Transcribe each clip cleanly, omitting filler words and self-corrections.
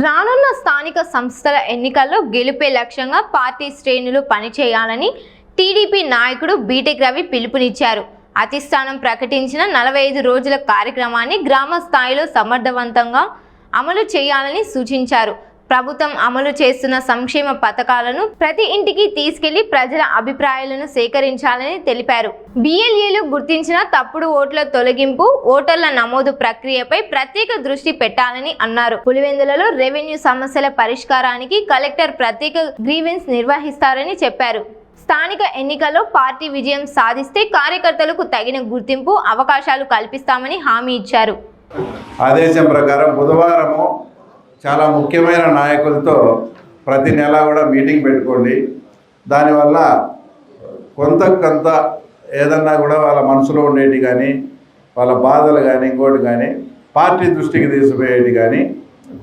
రానున్న స్థానిక సంస్థల ఎన్నికల్లో గెలుపే లక్ష్యంగా పార్టీ శ్రేణులు పనిచేయాలని టీడీపీ నాయకుడు బీటెక్ రవి పిలుపునిచ్చారు. అధిష్టానం ప్రకటించిన 45 రోజుల కార్యక్రమాన్ని గ్రామ స్థాయిలో సమర్థవంతంగా అమలు చేయాలని సూచించారు. ప్రభుత్వం అమలు చేస్తున్న సంక్షేమ పథకాలను ప్రతి ఇంటికి తీసుకెళ్లి ప్రజల అభిప్రాయాలను సేకరించాలని తెలిపారు. BLAలు గుర్తించిన తప్పుడు ఓట్ల తొలగింపు, ఓటర్ల నమోదు ప్రక్రియపై ప్రత్యేక దృష్టి పెట్టాలని అన్నారు. పులివెందులలో రెవెన్యూ సమస్యల పరిష్కారానికి కలెక్టర్ ప్రత్యేక గ్రీవెన్స్ నిర్వహిస్తారని చెప్పారు. స్థానిక ఎన్నికల్లో పార్టీ విజయం సాధిస్తే కార్యకర్తలకు తగిన గుర్తింపు, అవకాశాలు కల్పిస్తామని హామీ ఇచ్చారు. ఆదేశం ప్రకారం బుధవారము చాలా ముఖ్యమైన నాయకులతో ప్రతి నెల కూడా మీటింగ్ పెట్టుకోండి. దానివల్ల కొంత ఏదన్నా కూడా వాళ్ళ మనసులో ఉండేటి కానీ, వాళ్ళ బాధలు కానీ, ఇంకోటి కానీ పార్టీ దృష్టికి తీసుకుపోయేటి కానీ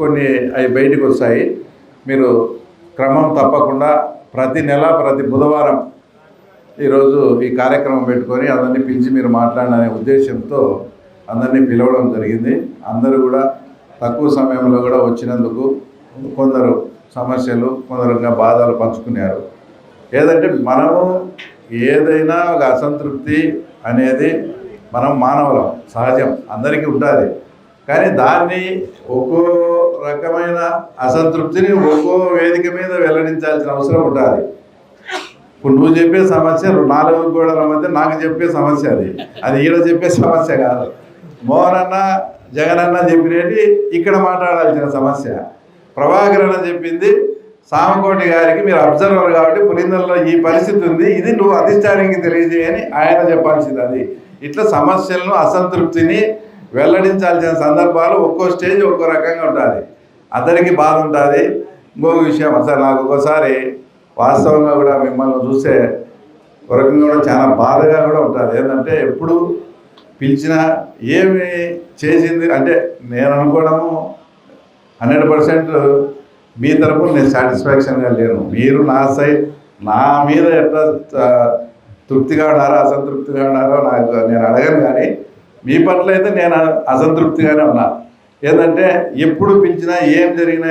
కొన్ని అవి బయటకు వస్తాయి. మీరు క్రమం తప్పకుండా ప్రతి నెల ప్రతి బుధవారం ఈరోజు ఈ కార్యక్రమం పెట్టుకొని అందరినీ పిలిచి మీరు మాట్లాడాలనే ఉద్దేశంతో అందరినీ పిలవడం జరిగింది. అందరూ కూడా తక్కువ సమయంలో కూడా వచ్చినందుకు కొందరు సమస్యలు, కొందరుగా బాధలు పంచుకున్నారు. ఏదంటే మనము ఏదైనా ఒక అసంతృప్తి అనేది మనం మానవులం, సహజం, అందరికీ ఉంటుంది. కానీ దాన్ని ఒక్కో రకమైన అసంతృప్తిని ఒక్కో వేదిక మీద వెల్లడించాల్సిన అవసరం ఉంటుంది. ఇప్పుడు నువ్వు చెప్పే సమస్య 4 గోడల మధ్య నాకు చెప్పే సమస్య అది ఈడ చెప్పే సమస్య కాదు. మోహన్ అన్న, జగన్ అన్న చెప్పినట్టు ఇక్కడ మాట్లాడాల్సిన సమస్య. ప్రభాకర్ అన్న చెప్పింది సామకోటి గారికి, మీరు అబ్జర్వర్ కాబట్టి పులిందల్లో ఈ పరిస్థితి ఉంది, ఇది నువ్వు అధిష్టానానికి తెలియజేయని ఆయన చెప్పాల్సింది. అది ఇట్లా సమస్యలను, అసంతృప్తిని వెల్లడించాల్సిన సందర్భాలు ఒక్కో స్టేజ్ ఒక్కో రకంగా ఉంటుంది. అందరికీ బాధ ఉంటుంది. ఇంకొక విషయం, అసలు నాకు ఒక్కోసారి వాస్తవంగా కూడా మిమ్మల్ని చూస్తే ఒక రకంగా కూడా చాలా బాధగా కూడా ఉంటుంది. ఏంటంటే ఎప్పుడు పిలిచినా ఏమి చేసింది అంటే నేను అనుకోవడము 100% మీ తరపున నేను సాటిస్ఫాక్షన్గా లేను. మీరు నా సైడ్, నా మీద ఎట్లా తృప్తిగా ఉన్నారో అసంతృప్తిగా ఉన్నారో నేను అడగను. కానీ మీ పట్ల అయితే నేను అసంతృప్తిగానే ఉన్నా. ఏంటంటే ఎప్పుడు పిలిచినా ఏం జరిగినా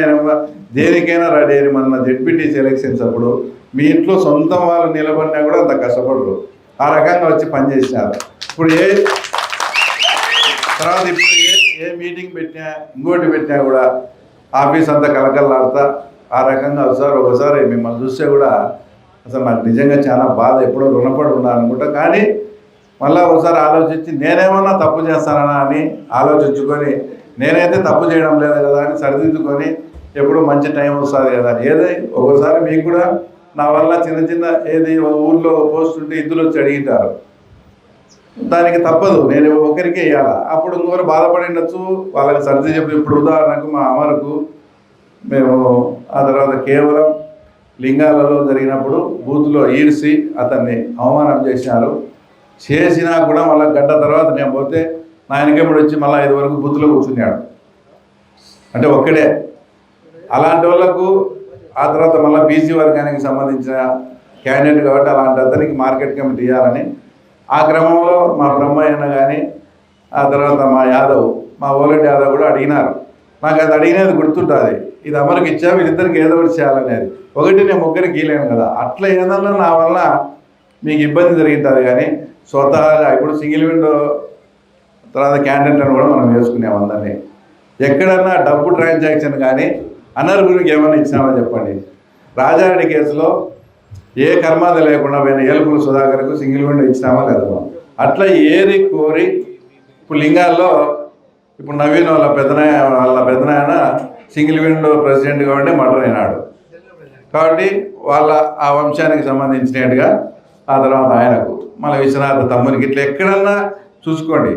దేనికైనా రెడీ అని. మన జెడ్పీటీసీ ఎలక్షన్స్ అప్పుడు మీ ఇంట్లో సొంతం వాళ్ళు నిలబడినా కూడా అంత కష్టపడరు, ఆ రకంగా వచ్చి పనిచేసినారు. ఇప్పుడు తర్వాత ఏ మీటింగ్ పెట్టినా, ఇంకోటి పెట్టినా కూడా ఆఫీస్ అంతా కలకల్లాడుతా ఆ రకంగా వస్తారు. ఒకసారి మిమ్మల్ని చూస్తే కూడా అసలు నాకు నిజంగా చాలా బాధ, ఎప్పుడో రుణపడి ఉన్నాను అనుకుంటా. కానీ మళ్ళీ ఒకసారి ఆలోచించి నేనేమన్నా తప్పు చేస్తానా అని ఆలోచించుకొని, నేనైతే తప్పు చేయడం లేదు కదా అని సరిదిద్దుకొని ఎప్పుడు మంచి టైం వస్తుంది కదా. ఏదై ఒకసారి మీకు కూడా నా వల్ల చిన్న ఏది ఊళ్ళో పోస్ట్ ఉంటే ఇద్దరు వచ్చి అడిగింటారు, దానికి తప్పదు, నేను ఒకరికే వేయాలా. అప్పుడు ఇంకొకరు బాధపడిండొచ్చు, వాళ్ళకి సర్ది చెప్పి. ఇప్పుడు ఉదాహరణకు మా అమరుకు మేము ఆ తర్వాత కేవలం లింగాలలో జరిగినప్పుడు బూత్లో ఈడ్చి అతన్ని అవమానం చేసినా కూడా మళ్ళీ గంట తర్వాత నేను పోతే నా వెనకెప్పుడు వచ్చి మళ్ళీ 5 వరకు బూత్లో కూర్చున్నాడు. అంటే ఒక్కడే. అలాంటి వాళ్ళకు ఆ తర్వాత మళ్ళీ బీసీ వర్గానికి సంబంధించిన క్యాండిడేట్ కాబట్టి అలాంటి అతనికి మార్కెట్ కమిటీ ఇవ్వాలని ఆ క్రమంలో మా బ్రహ్మయ్యన్న కానీ, ఆ తర్వాత మా యాదవ్, మా ఓలెడ్ యాదవ్ కూడా అడిగినారు. నాకు అది అడిగినది గుర్తుంటుంది. ఇది అమరుకి ఇచ్చా, వీళ్ళిద్దరికి ఏదో ఒకటి చేయాలనేది. ఒకటి నేను ముగ్గురికి గీలేను కదా. అట్లా ఏదన్నా నా వల్ల మీకు ఇబ్బంది జరిగింటుంది. కానీ స్వతహాగా ఇప్పుడు సింగిల్ విండో తర్వాత క్యాండిడేట్ అని కూడా మనం వేసుకున్నాం అందరినీ. ఎక్కడన్నా డబ్బు ట్రాన్సాక్షన్ కానీ అనర్హునికి ఏమైనా ఇచ్చినామని చెప్పండి. రాజారెడ్డి కేసులో ఏ కర్మాద లేకుండా పోయిన ఏలుపుల సుధాకర్కు సింగిల్ విండో ఇచ్చినామా లేదా మనం. అట్లా ఏరి కోరి ఇప్పుడు లింగాల్లో ఇప్పుడు నవీన్ వాళ్ళ పెద్దనాయన సింగిల్ విండో ప్రెసిడెంట్ కాబట్టి మర్డర్ అయినాడు. కాబట్టి వాళ్ళ ఆ వంశానికి సంబంధించినట్టుగా ఆ తర్వాత ఆయనకు మన విశ్వనాథ తమ్మునికి ఇట్లా ఎక్కడన్నా చూసుకోండి.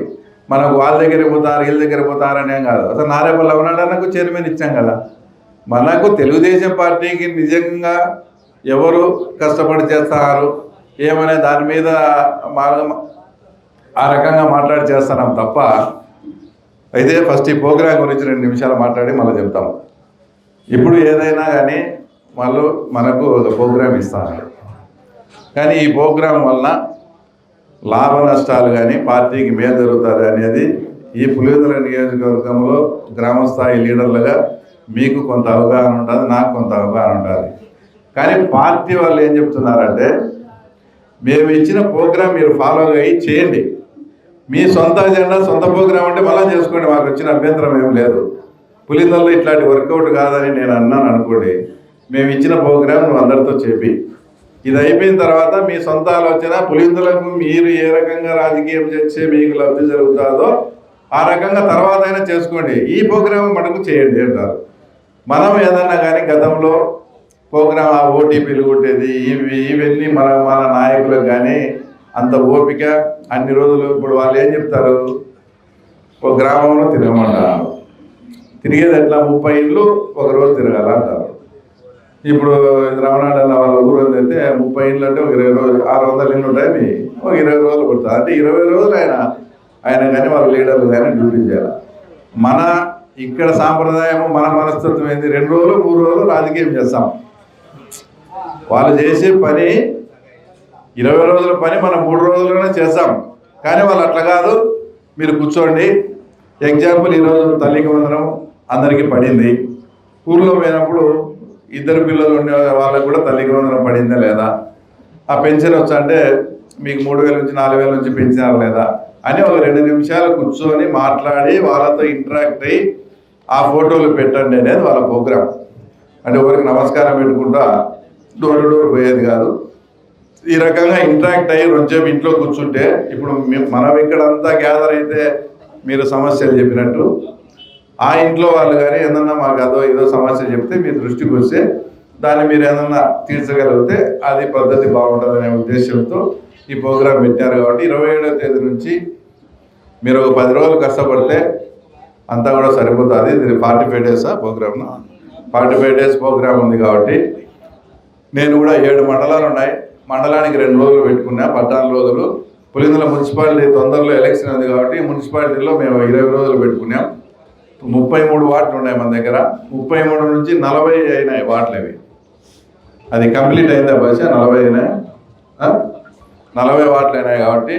మనకు వాళ్ళ దగ్గరికి పోతారు, వీళ్ళ దగ్గర పోతారనేం కాదు. అసలు నారేపల్లి అవనాడన్నకు చైర్మన్ ఇచ్చాం కదా. మనకు తెలుగుదేశం పార్టీకి నిజంగా ఎవరు కష్టపడి చేస్తారు ఏమనే దాని మీద ఆ రకంగా మాట్లాడి చేస్తున్నాం తప్ప. అయితే ఫస్ట్ ఈ ప్రోగ్రాం గురించి 2 నిమిషాలు మాట్లాడి మళ్ళీ చెప్తాం. ఇప్పుడు ఏదైనా కానీ మనకు ఒక ప్రోగ్రాం ఇస్తారు. కానీ ఈ ప్రోగ్రాం వలన లాభ నష్టాలు కానీ పార్టీకి మేలు జరుగుతుంది అనేది ఈ పులివెందుల నియోజకవర్గంలో గ్రామస్థాయి లీడర్లుగా మీకు కొంత అవగాహన ఉంటుంది, నాకు కొంత అవగాహన ఉంటుంది. కానీ పార్టీ వాళ్ళు ఏం చెప్తున్నారంటే, మేము ఇచ్చిన ప్రోగ్రాం మీరు ఫాలో అయ్యి చేయండి, మీ సొంత అజెండా సొంత ప్రోగ్రాం అంటే మళ్ళీ చేసుకోండి, మాకు వచ్చిన అభ్యంతరం ఏం లేదు. పులిందల్లో ఇట్లాంటి వర్కౌట్ కాదని నేను అన్నాను అనుకోండి, మేము ఇచ్చిన ప్రోగ్రాం నువ్వు అందరితో చెప్పి ఇది అయిపోయిన తర్వాత మీ సొంత ఆలోచన పులిందులకు మీరు ఏ రకంగా రాజకీయం చేస్తే మీకు లబ్ధి జరుగుతుందో ఆ రకంగా తర్వాత అయినా చేసుకోండి, ఈ ప్రోగ్రాం మనకు చేయండి అంటారు. మనం ఏదన్నా కానీ గతంలో ప్రోగ్రాం ఆ ఓటీపీలు కొట్టేది ఇవన్నీ మన నాయకులకు కానీ అంత ఓపిక అన్ని రోజులు. ఇప్పుడు వాళ్ళు ఏం చెప్తారు, ఒక గ్రామంలో తిరగమంటారు, తిరిగేది ఎట్లా 30 ఇళ్ళు ఒక రోజు తిరగాల అంటారు. ఇప్పుడు రమణాడు అన్న వాళ్ళ ఊరు అయితే 30 ఇళ్ళు అంటే ఒక 20 రోజులు, 600 ఇళ్ళు ఉంటాయి, ఒక 20 రోజులు పడుతుంది. అంటే 20 రోజులు ఆయన కానీ వాళ్ళ లీడర్లు కానీ డ్యూటీ చేయాలి. మన ఇక్కడ సాంప్రదాయము మన మనస్తత్వం ఏంది, 2 రోజులు 3 రోజులు రాజకీయం చేస్తాం. వాళ్ళు చేసే పని 20 రోజుల పని మనం 3 రోజుల్లోనే చేస్తాం. కానీ వాళ్ళు అట్లా కాదు, మీరు కూర్చోండి. ఎగ్జాంపుల్, ఈరోజు తల్లికి వందనం అందరికీ పడింది. ఊర్లో పోయినప్పుడు 2 పిల్లలు ఉండే వాళ్ళకు కూడా తల్లికి వందనం పడిందా లేదా, ఆ పెన్షన్ వచ్చా అంటే మీకు 3000 నుంచి 4000 నుంచి పెంచినారా లేదా అని ఒక 2 నిమిషాలు కూర్చొని మాట్లాడి వాళ్ళతో ఇంటరాక్ట్ అయ్యి ఆ ఫోటోలు పెట్టండి అనేది వాళ్ళ ప్రోగ్రాం. అంటే ఎవరికి నమస్కారం పెట్టుకుంటా డోర్ టు డోర్ పోయేది కాదు. ఈ రకంగా ఇంటరాక్ట్ అయ్యి రోజేపు ఇంట్లో కూర్చుంటే, ఇప్పుడు మనం ఇక్కడంతా గ్యాదర్ అయితే మీరు సమస్యలు చెప్పినట్టు ఆ ఇంట్లో వాళ్ళు కానీ ఏదన్నా మాకు అదో ఏదో సమస్య చెప్తే మీ దృష్టికి వస్తే దాన్ని మీరు ఏదన్నా తీర్చగలిగితే అది పద్ధతి బాగుంటుందనే ఉద్దేశంతో ఈ ప్రోగ్రాం పెట్టారు. కాబట్టి 27వ తేదీ నుంచి మీరు 10 రోజులు కష్టపడితే అంతా కూడా సరిపోతుంది. ఇది 45 డేస్ ప్రోగ్రామ్, 45 డేస్ ప్రోగ్రామ్ ఉంది. కాబట్టి నేను కూడా 7 మండలాలు ఉన్నాయి, మండలానికి 2 రోజులు పెట్టుకున్నా, 14 రోజులు. పులిందుల మున్సిపాలిటీ తొందరలో ఎలక్షన్ ఉంది కాబట్టి మున్సిపాలిటీలో మేము 20 రోజులు పెట్టుకున్నాం. 33 వార్డులు ఉన్నాయి మన దగ్గర. 33 నుంచి 40 అయినాయి వార్డులు. అవి అది కంప్లీట్ అయిందా బహుశా 40 అయినాయి, 40 వార్డులు అయినాయి. కాబట్టి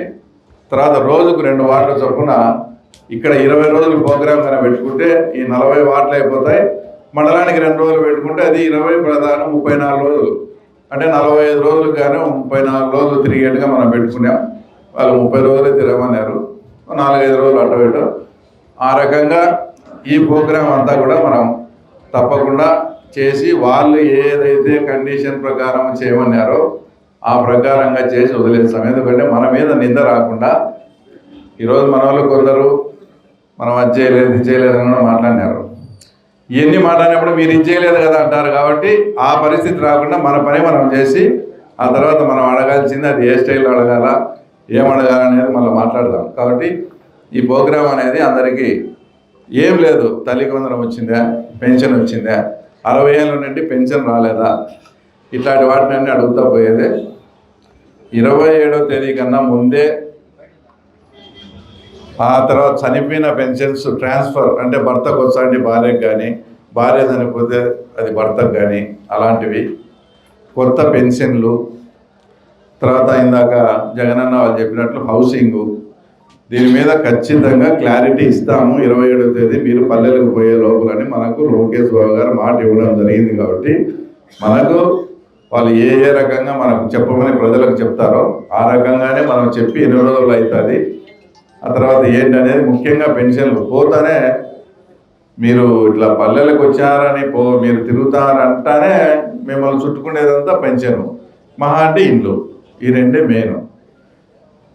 తర్వాత రోజుకు 2 వార్డుల చొప్పున ఇక్కడ 20 రోజులు ప్రోగ్రామ్ కన్నా పెట్టుకుంటే ఈ 40 వార్డులు అయిపోతాయి. మండలానికి 2 రోజులు పెట్టుకుంటే అది 20 ప్రధానం 34 రోజులు, అంటే 45 రోజులు కానీ 34 రోజులు తిరిగేట్టుగా మనం పెట్టుకున్నాం. వాళ్ళు 30 రోజులే తిరగమన్నారు, 4-5 రోజులు అటు ఇటు. ఆ రకంగా ఈ ప్రోగ్రాం అంతా కూడా మనం తప్పకుండా చేసి వాళ్ళు ఏదైతే కండిషన్ ప్రకారం చేయమన్నారో ఆ ప్రకారంగా చేసి వదిలేస్తాం. ఎందుకంటే మన మీద నింద రాకుండా, ఈరోజు మన వాళ్ళు కొందరు మనం అది చేయలేదు ఇది చేయలేదు అని మాట్లాడినారు. ఇవన్నీ మాట్లాడినప్పుడు మీరు ఇది చేయలేదు కదా అంటారు. కాబట్టి ఆ పరిస్థితి రాకుండా మన పని మనం చేసి ఆ తర్వాత మనం అడగాల్సింది అది ఏ స్టైల్లో అడగాల, ఏం అడగాలనేది మళ్ళీ మాట్లాడదాం. కాబట్టి ఈ ప్రోగ్రాం అనేది అందరికీ ఏం లేదు, తల్లికి వందనం వచ్చిందా, పెన్షన్ వచ్చిందా, 60 ఏళ్ళ నుండి పెన్షన్ రాలేదా, ఇట్లాంటి వాటిని అడుగుతా పోయేదే. 27వ తేదీ కన్నా ముందే ఆ తర్వాత చనిపోయిన పెన్షన్స్ ట్రాన్స్ఫర్, అంటే భర్తకు వస్తాండి భార్యకు కానీ, భార్య చనిపోతే అది భర్తకు కానీ, అలాంటివి కొత్త పెన్షన్లు. తర్వాత ఇందాక జగనన్న వాళ్ళు చెప్పినట్లు హౌసింగు, దీని మీద ఖచ్చితంగా క్లారిటీ ఇస్తాము 27వ తేదీ మీరు పల్లెలకు పోయే లోపలని మనకు లోకేష్ బాబు గారు మాట ఇవ్వడం జరిగింది. కాబట్టి మనకు వాళ్ళు ఏ రకంగా మనకు చెప్పమని ప్రజలకు చెప్తారో ఆ రకంగానే మనం చెప్పి 2 రోజులు అవుతుంది. ఆ తర్వాత ఏంటనేది ముఖ్యంగా పెన్షన్లు పోతానే మీరు ఇట్లా పల్లెలకు వచ్చారని మీరు తిరుగుతారంటానే మిమ్మల్ని చుట్టుకునేదంతా పెన్షన్, మహా అంటే ఇండ్లు, ఈ 2 మెయిన్.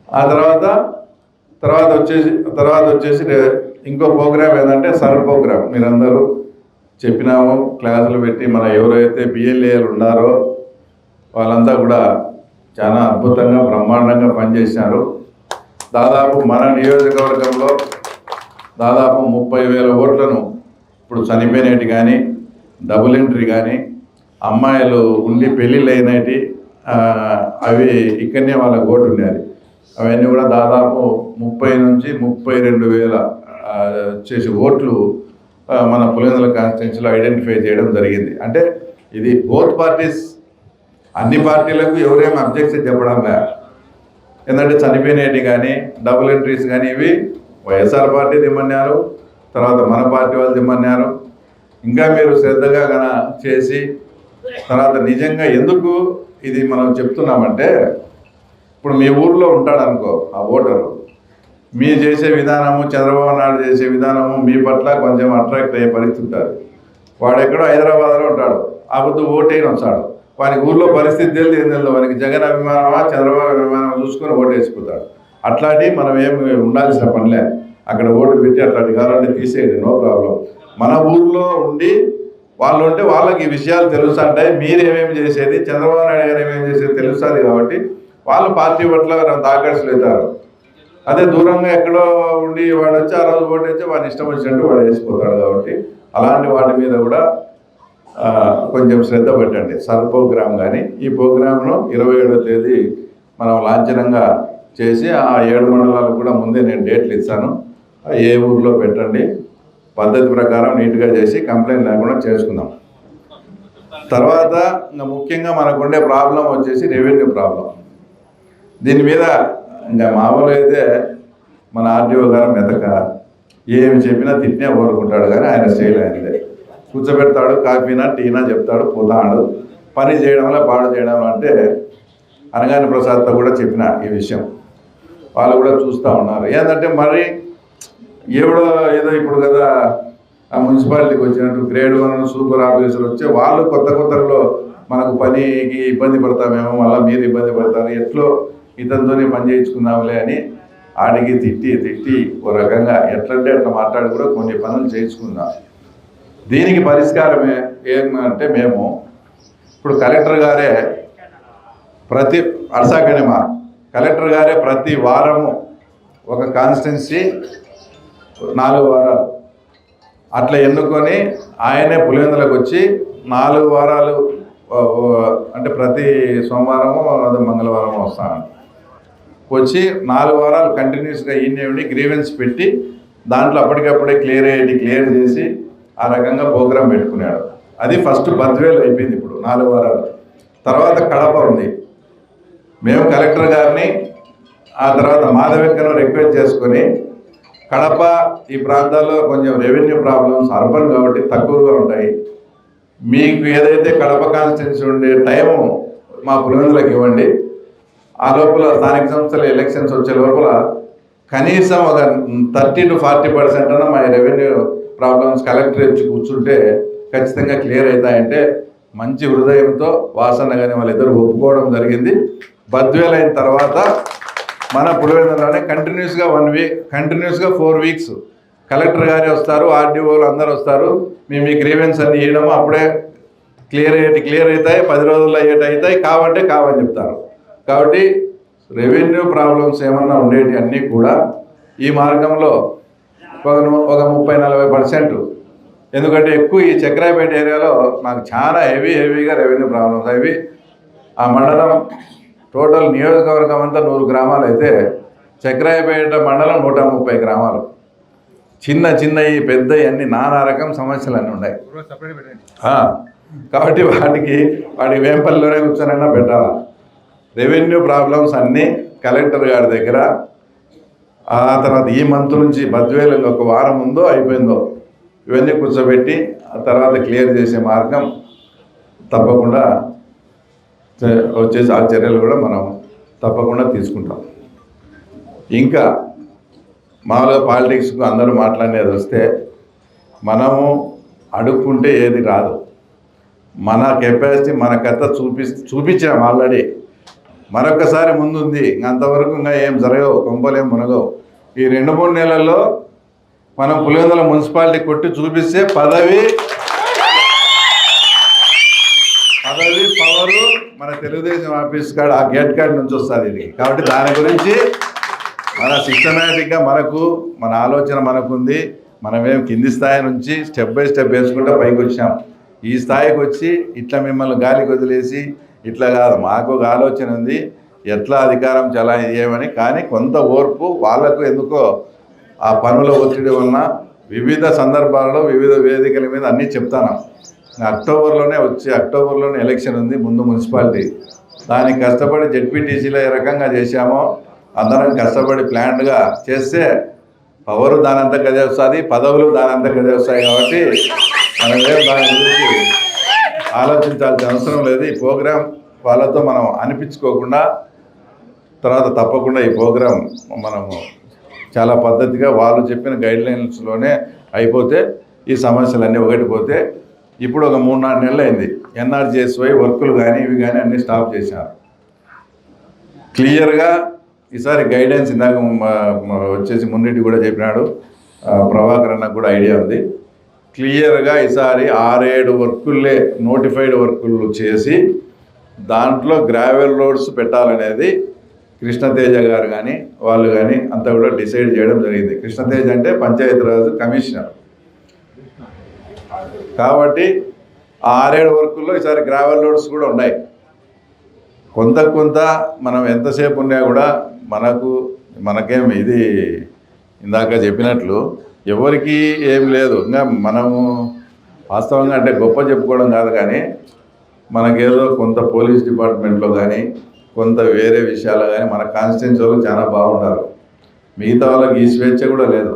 ఆ తర్వాత వచ్చేసి ఇంకో ప్రోగ్రామ్ ఏంటంటే సర్ ప్రోగ్రామ్. మీరందరూ చెప్పినాము, క్లాసులు పెట్టి మన ఎవరైతే బిఎల్ఏలు ఉన్నారో వాళ్ళంతా కూడా చాలా అద్భుతంగా బ్రహ్మాండంగా పనిచేసినారు. దాదాపు మన నియోజకవర్గంలో దాదాపు 30,000 ఓట్లను ఇప్పుడు చనిపోయినట్టు కానీ, డబుల్ ఎంట్రీ కానీ, అమ్మాయిలు ఉండి పెళ్ళిళ్ళు అయినట్టు అవి ఇక్కడనే వాళ్ళకి ఓటు ఉండేది. అవన్నీ కూడా దాదాపు 30 నుంచి 32,000 చేసి ఓట్లు మన పులివెందుల కాన్స్టిట్యున్సీలో ఐడెంటిఫై చేయడం జరిగింది. అంటే ఇది బోత్ పార్టీస్, అన్ని పార్టీలకు ఎవరేం అబ్జెక్షన్ చెప్పడం లేదు. ఎందుకంటే చనిపోయినవి కానీ, డబుల్ ఎంట్రీస్ కానీ ఇవి వైఎస్ఆర్ పార్టీ దిమ్మన్నారు, తర్వాత మన పార్టీ వాళ్ళు దిమ్మన్నారు. ఇంకా మీరు శ్రద్ధగా గన చేసి తర్వాత నిజంగా ఎందుకు ఇది మనం చెప్తున్నామంటే, ఇప్పుడు మీ ఊర్లో ఉంటాడు అనుకో ఆ ఓటరు, మీరు చేసే విధానము, చంద్రబాబు నాయుడు చేసే విధానము మీ పట్ల కొంచెం అట్రాక్ట్ అయ్యే పరిస్థితి ఉంటుంది. వాడు ఎక్కడో హైదరాబాద్లో ఉంటాడు, ఆ పొద్దు ఓటేని వచ్చాడు, వానికి ఊర్లో పరిస్థితి తెలియదు, ఏం తెలియదు, వానికి జగన్ అభిమానమా చంద్రబాబు అభిమానం చూసుకొని ఓటేసిపోతాడు. అట్లాంటివి మనం ఏమి ఉండాల్సిన పనిలే, అక్కడ ఓటు పెట్టి అట్లాంటి కావాలంటే తీసేయండి, నో ప్రాబ్లం. మన ఊర్లో ఉండి వాళ్ళు ఉంటే వాళ్ళకి ఈ విషయాలు తెలుస్తుంటాయి, మీరేమేమి చేసేది, చంద్రబాబు నాయుడు గారు ఏమేమి చేసేది తెలుస్తుంది. కాబట్టి వాళ్ళు పార్టీ పట్ల ఆకర్షితులు అవుతారు. అదే దూరంగా ఎక్కడో ఉండి వాడు వచ్చి ఆ రోజు ఓటు వచ్చి వాడిని ఇష్టం వచ్చినట్టు వాడు వేసిపోతాడు. కాబట్టి అలాంటి వాటి మీద కూడా కొంచెం శ్రద్ధ పెట్టండి. ప్రోగ్రామ్ కానీ ఈ ప్రోగ్రామ్ను 27వ తేదీ మనం లాంఛనంగా చేసి ఆ 7 మండలాలకు కూడా ముందే నేను డేట్లు ఇస్తాను, ఏ ఊర్లో పెట్టండి, పద్ధతి ప్రకారం నీట్గా చేసి కంప్లైంట్ లేకుండా చేసుకుందాం. తర్వాత ఇంకా ముఖ్యంగా మనకు ఉండే ప్రాబ్లం వచ్చేసి రెవెన్యూ ప్రాబ్లం. దీని మీద ఇంకా మామూలుగా అయితే మన ఆర్డీఓ గారు మెతక ఏమి చెప్పినా తిట్టినే కోరుకుంటాడు, కానీ ఆయన స్టైల్ ఆయనదే. కూర్చోబెడతాడు, కాఫీనా టీనా చెప్తాడు, పోతాడు. పని చేయడంలో పాడు చేయడం అంటే అనగాని ప్రసాద్తో కూడా చెప్పిన ఈ విషయం, వాళ్ళు కూడా చూస్తూ ఉన్నారు. ఏంటంటే మరి ఏదో ఇప్పుడు కదా ఆ మున్సిపాలిటీకి వచ్చినట్టు గ్రేడ్ 1 సూపర్ ఆఫీసర్ వచ్చే వాళ్ళు కొత్తలో మనకు పనికి ఇబ్బంది పడతామేమో, మళ్ళీ మీరు ఇబ్బంది పడతారు, ఎట్లో ఇతనితోనే పని చేయించుకుందాంలే అని ఆడికి తిట్టి ఒక రకంగా ఎట్లంటే అట్లా మాట్లాడి కూడా కొన్ని పనులు చేయించుకుందాం. దీనికి పరిష్కారమే ఏమంటే, మేము ఇప్పుడు కలెక్టర్ గారే ప్రతి వారము ఒక కాన్స్టిట్యున్సీ 4 వారాలు అట్లా ఎన్నుకొని ఆయనే పులివెందులకు వచ్చి 4 వారాలు అంటే ప్రతి సోమవారము మంగళవారము వస్తాను, వచ్చి 4 వారాలు కంటిన్యూస్గా ఈయన గ్రీవెన్స్ పెట్టి దాంట్లో అప్పటికప్పుడే క్లియర్ చేసి ఆ రకంగా ప్రోగ్రాం పెట్టుకున్నాడు. అది ఫస్ట్ బద్వేలు అయిపోయింది. ఇప్పుడు 4 వారాలు తర్వాత కడప ఉంది. మేము కలెక్టర్ గారిని ఆ తర్వాత మాధవికను రిక్వెస్ట్ చేసుకొని, కడప ఈ ప్రాంతాల్లో కొంచెం రెవెన్యూ ప్రాబ్లమ్స్ అర్బన్ కాబట్టి తక్కువగా ఉంటాయి, మీకు ఏదైతే కడప కాన్స్టిట్యున్సీ ఉండే టైము మా పులివెందులకు ఇవ్వండి, ఆ లోపల స్థానిక సంస్థల ఎలక్షన్స్ వచ్చే లోపల కనీసం ఒక 30 to 40% అన్న మా రెవెన్యూ ప్రాబ్లమ్స్ కలెక్టర్ ఇచ్చి కూర్చుంటే ఖచ్చితంగా క్లియర్ అవుతాయంటే మంచి హృదయంతో వాసన కానీ వాళ్ళిద్దరు ఒప్పుకోవడం జరిగింది. బద్వేల్ అయిన తర్వాత మన పులివెందులోనే కంటిన్యూస్గా 1 వీక్ కంటిన్యూస్గా 4 వీక్స్ కలెక్టర్ గారే వస్తారు, ఆర్డీఓలు అందరూ వస్తారు, మేము ఈ గ్రీవెన్స్ అన్ని ఇవ్వడము అప్పుడే క్లియర్ అవుతాయి, 10 రోజుల్లో అవుతాయి, కావని చెప్తారు. కాబట్టి రెవెన్యూ ప్రాబ్లమ్స్ ఏమన్నా ఉండేవి అన్నీ కూడా ఈ మార్గంలో ఒక 30-40%, ఎందుకంటే ఎక్కువ ఈ చక్రాయపేట ఏరియాలో నాకు చాలా హెవీగా రెవెన్యూ ప్రాబ్లమ్స్ అవి. ఆ మండలం టోటల్ నియోజకవర్గం అంతా 100 గ్రామాలు అయితే చక్రాయపేట మండలం 130 గ్రామాలు, చిన్న ఈ పెద్ద అన్ని నానా రకం సమస్యలు అన్నీ ఉన్నాయి. కాబట్టి వాటి వేంపల్లిలోనే కూర్చొనైనా పెట్టాలా. రెవెన్యూ ప్రాబ్లమ్స్ అన్నీ కలెక్టర్ గారి దగ్గర, ఆ తర్వాత ఈ మంత్ నుంచి బద్వేలు ఒక వారం ముందో అయిపోయిందో ఇవన్నీ కూర్చోబెట్టి ఆ తర్వాత క్లియర్ చేసే మార్గం తప్పకుండా వచ్చేసి ఆ చర్యలు కూడా మనం తప్పకుండా తీసుకుంటాం. ఇంకా మామూలుగా పాలిటిక్స్కు అందరూ మాట్లాడేది వస్తే, మనము అడుక్కుంటే ఏది రాదు, మన కెపాసిటీ మన కథ చూపించాం ఆల్రెడీ, మరొకసారి ముందుంది. అంతవరకు ఇంకా ఏం జరగవు, కొంపలేం మునగవు. ఈ 2-3 నెలల్లో మనం పులివెందుల మున్సిపాలిటీ కొట్టి చూపిస్తే పదవి పవరు మన తెలుగుదేశం ఆఫీస్ కాడ ఆ గేట్ కార్డ్ నుంచి వస్తుంది ఇది. కాబట్టి దాని గురించి మన సిస్టమేటిక్గా మన ఆలోచన మనకుంది. మనమేం కింది స్థాయి నుంచి స్టెప్ బై స్టెప్ వేసుకుంటూ పైకి వచ్చాం. ఈ స్థాయికి వచ్చి ఇట్లా మిమ్మల్ని గాలికి వదిలేసి ఇట్లా కాదు, మాకు ఒక ఆలోచన ఉంది ఎట్లా అధికారం చాలా ఏమని. కానీ కొంత ఓర్పు వాళ్ళకు ఎందుకో ఆ పనుల ఒత్తిడి వలన వివిధ సందర్భాల్లో వివిధ వేదికల మీద అన్నీ చెప్తాను. అక్టోబర్లోనే ఎలక్షన్ ఉంది ముందు మున్సిపాలిటీ. దానికి కష్టపడి జెడ్పీటీసీలో ఏ రకంగా చేశామో అందరం కష్టపడి ప్లాన్డ్గా చేస్తే పవరు దానంతా గదే వస్తుంది, పదవులు దానంతా గదే వస్తాయి. కాబట్టి మనమే దాని గురించి ఆలోచించాల్సిన అవసరం లేదు. ఈ ప్రోగ్రాం వాళ్ళతో మనం అనిపించుకోకుండా తర్వాత తప్పకుండా ఈ ప్రోగ్రాం మనము చాలా పద్ధతిగా వాళ్ళు చెప్పిన గైడ్లైన్స్లోనే అయిపోతే ఈ సమస్యలన్నీ ఒకటిపోతే. ఇప్పుడు ఒక 3-4 నెలలు అయింది ఎన్ఆర్జీఎస్వై వర్కులు కానీ ఇవి కానీ అన్నీ స్టాప్ చేశారు. క్లియర్గా ఈసారి గైడెన్స్ ఇందాక వచ్చేసి మున్నిటి కూడా చెప్పినాడు, ప్రభాకర్ అన్నకు కూడా ఐడియా ఉంది. క్లియర్గా ఈసారి 6-7 వర్కుల్లే నోటిఫైడ్ వర్కులు చేసి దాంట్లో గ్రావెల్ రోడ్స్ పెట్టాలనేది కృష్ణతేజ గారు కానీ వాళ్ళు కానీ అంతా కూడా డిసైడ్ చేయడం జరిగింది. కృష్ణతేజ అంటే పంచాయతీరాజ్ కమిషనర్. కాబట్టి ఆ 6-7 వర్కుల్లో ఈసారి గ్రావెల్ రోడ్స్ కూడా ఉన్నాయి. కొంత మనం ఎంతసేపు ఉన్నా కూడా మనకేం ఇది ఇందాక చెప్పినట్లు ఎవరికి ఏం లేదు. ఇంకా మనము వాస్తవంగా అంటే గొప్ప చెప్పుకోవడం కాదు, కానీ మనకేదో కొంత పోలీస్ డిపార్ట్మెంట్లో కానీ కొంత వేరే విషయాలు కానీ మన కాన్స్టిట్యున్సీ వాళ్ళు చాలా బాగుంటారు. మిగతా వాళ్ళకి ఈ స్వేచ్ఛ కూడా లేదు.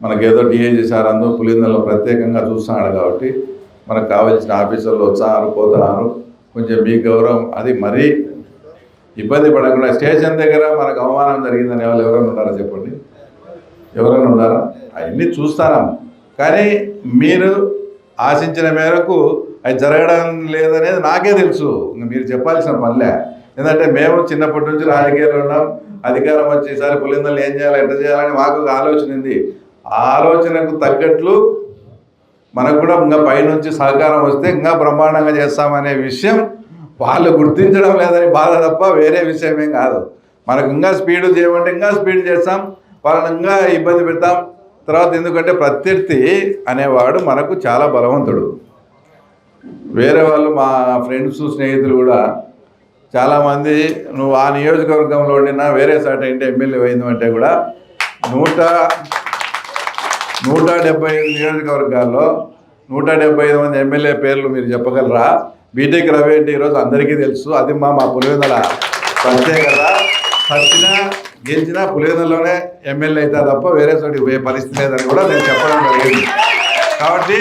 మనకేదో డిఐజీ సార్ అందరూ పులిందల్లో ప్రత్యేకంగా చూస్తున్నాడు కాబట్టి మనకు కావాల్సిన ఆఫీసర్లు వచ్చారు పోతారు. కొంచెం మీ గౌరవం అది మరీ ఇబ్బంది పడకుండా స్టేషన్ దగ్గర మనకు అవమానం జరిగిందని వాళ్ళు ఎవరైనా ఉన్నారా చెప్పండి? ఎవరైనా ఉన్నారా? అవన్నీ చూస్తాను, కానీ మీరు ఆశించిన మేరకు అది జరగడం లేదనేది నాకే తెలుసు. మీరు చెప్పాల్సిన పనిలే. ఎందుకంటే మేము చిన్నప్పటి నుంచి రాజకీయాలు ఉన్నాం, అధికారం వచ్చేసరి పులిందలు ఏం చేయాలి ఎట్లా చేయాలని మాకు ఒక ఆలోచన ఉంది. ఆ ఆలోచనకు తగ్గట్లు మనకు కూడా ఇంకా పైనుంచి సహకారం వస్తే ఇంకా బ్రహ్మాండంగా చేస్తామనే విషయం వాళ్ళు గుర్తించడం లేదని బాధ తప్ప వేరే విషయం ఏం కాదు. మనకు ఇంకా స్పీడ్ చేయమంటే ఇంకా స్పీడ్ చేస్తాం, వాళ్ళని ఇంకా ఇబ్బంది పెడతాం. తర్వాత ఎందుకంటే ప్రత్యర్థి అనేవాడు మనకు చాలా బలవంతుడు. వేరే వాళ్ళు మా ఫ్రెండ్స్ స్నేహితులు కూడా చాలామంది నువ్వు ఆ నియోజకవర్గంలో ఉండినా వేరే సాట ఏంటి ఎమ్మెల్యే అయిందంటే కూడా 175 నియోజకవర్గాల్లో 175 మంది ఎమ్మెల్యే పేర్లు మీరు చెప్పగలరా? బీటెక్ రవి అంటే ఈరోజు అందరికీ తెలుసు. అది మా పులివెందుల ప్రత్యేకత. వచ్చినా గెలిచినా పులివెందులలోనే ఎమ్మెల్యే అవుతా తప్ప వేరే చోటికి పోయే పరిస్థితి లేదని కూడా నేను చెప్పడం జరిగింది. కాబట్టి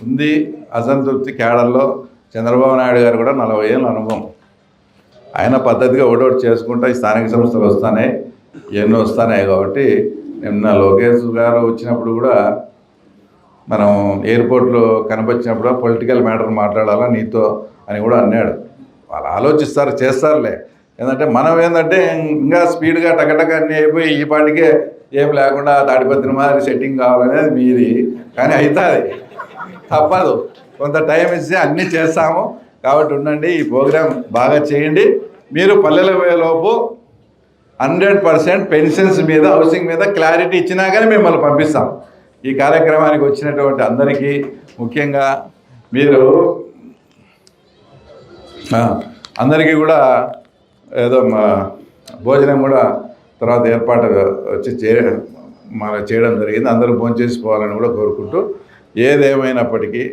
ఉంది అసంతృప్తి కేడర్లో. చంద్రబాబు నాయుడు గారు కూడా 40 ఏళ్ళ అనుభవం. ఆయన పద్ధతిగా ఒకటోటి చేసుకుంటా ఈ స్థానిక సంస్థలు వస్తాయి, ఎన్నో వస్తున్నాయి. కాబట్టి నిన్న లోకేష్ గారు వచ్చినప్పుడు కూడా మనం ఎయిర్పోర్ట్లో కనిపించినప్పుడు పొలిటికల్ మ్యాటర్ మాట్లాడాలా నీతో అని కూడా అన్నాడు. వాళ్ళు ఆలోచిస్తారు, చేస్తారులే. ఏంటంటే మనం ఏంటంటే ఇంకా స్పీడ్గా టకటక అన్నీ అయిపోయి ఈ పాటికే ఏం లేకుండా తాడిపత్రిన మాదిరి సెట్టింగ్ కావాలనేది మీది. కానీ అవుతుంది, తప్పదు. కొంత టైం ఇస్తే అన్నీ చేస్తాము. కాబట్టి ఉండండి, ఈ ప్రోగ్రాం బాగా చేయండి. మీరు పల్లెల పోయేలోపు 100% పెన్షన్స్ మీద హౌసింగ్ మీద క్లారిటీ ఇచ్చినా కానీ మిమ్మల్ని పంపిస్తాం. ఈ కార్యక్రమానికి వచ్చినటువంటి అందరికీ ముఖ్యంగా మీరు అందరికీ కూడా ఏదో భోజనం కూడా తర్వాత ఏర్పాటు వచ్చి చేయడం జరిగింది. అందరూ భోంచేసిపోవాలని కూడా కోరుకుంటూ, ఏదేమైనప్పటికీ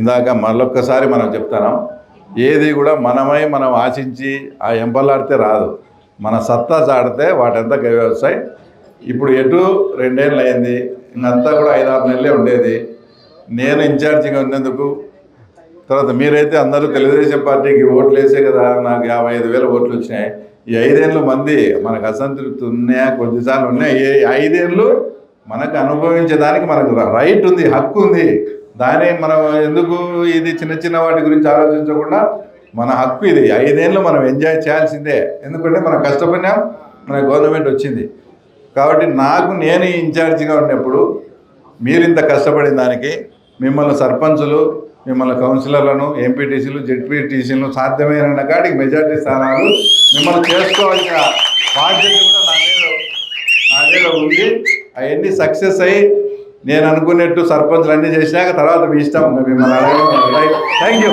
ఇందాక మళ్ళొక్కసారి మనం చెప్తాం, ఏది కూడా మనం ఆశించి ఆ ఎంపలాడితే రాదు. మన సత్తా చాడితే వాటంతా గవే వస్తాయి. ఇప్పుడు ఎటు 2 ఏళ్ళు అయింది, ఇంకంతా కూడా 5-6 నెలలే ఉండేది. నేను ఇన్ఛార్జిగా ఉన్నందుకు తర్వాత మీరైతే అందరూ తెలుగుదేశం పార్టీకి ఓట్లు వేసే కదా, నాకు 55,000 ఓట్లు వచ్చినాయి. ఈ 5 ఏళ్ళు మంది మనకు అసంతృప్తి ఉన్నాయా, కొద్దిసార్లు ఉన్నాయి. ఈ 5 ఏళ్ళు మనకు అనుభవించేదానికి మనకు రైట్ ఉంది, హక్కు ఉంది. దాన్ని మనం ఎందుకు ఇది చిన్న వాటి గురించి ఆలోచించకుండా మన హక్కు ఇది. 5 ఏళ్ళు మనం ఎంజాయ్ చేయాల్సిందే. ఎందుకంటే మనం కష్టపడినాం, మన గవర్నమెంట్ వచ్చింది. కాబట్టి నేను ఇన్ఛార్జిగా ఉన్నప్పుడు మీరు ఇంత కష్టపడిన దానికి మిమ్మల్ని సర్పంచులు, మిమ్మల్ని కౌన్సిలర్లను, ఎంపీటీసీలు, జెడ్పీటీసీలను సాధ్యమైన కాడికి మెజార్టీ స్థానాలు మిమ్మల్ని చేసుకోవాల్సిన బాధ్యత కూడా నా మీద ఉంది. అవన్నీ సక్సెస్ అయ్యి నేను అనుకునేట్టు సర్పంచులు అన్నీ చేసినాక తర్వాత మీ ఇష్టం మిమ్మల్ని అడగడం. Thank you.